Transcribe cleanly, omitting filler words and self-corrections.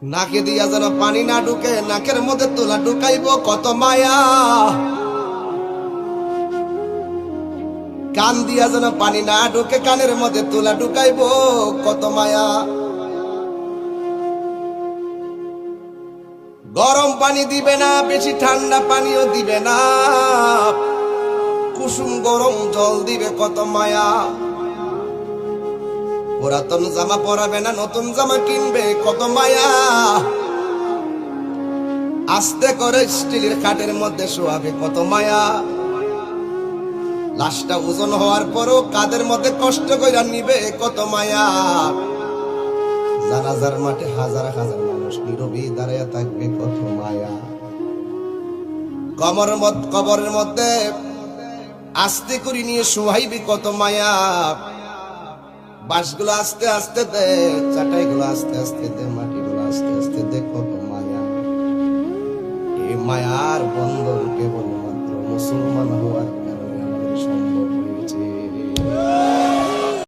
নাকে দিয়া যেন পানি না ঢুকে, নাকের মধ্যে তুলা ঢুকাইব কত মায়া। কান দিয়া যেন পানি না ঢুকে, কানের মধ্যে তুলা ঢুকাইব কত মায়া। গরম পানি দিবে না, বেশি ঠান্ডা পানিও দিবে না, কুসুম গরম জল দিবে কত মায়া। পুরাতন জামা পরাবে না, নতুন জামা কিনবে কত মায়া। আস্তে করে স্টিলের খাটের মধ্যে শোয়াবে কত মায়া। লাশটা ওজন হওয়ার পরও কাদের মধ্যে কষ্ট কইরা নিবে কত মায়া। জানাজার মাঠে হাজার হাজার মানুষ নীরবে দাঁড়ায় থাকবে কত মায়া। কবরের মধ্যে আস্তে করে নিয়ে শোয়াইবি কত মায়া। বাঁশগুলো আস্তে আস্তে দে, চাটাইগুলো আস্তে আস্তে দে, মাটিগুলো আস্তে আস্তে দে, কত মায়া। এই মায়ার বন্ধন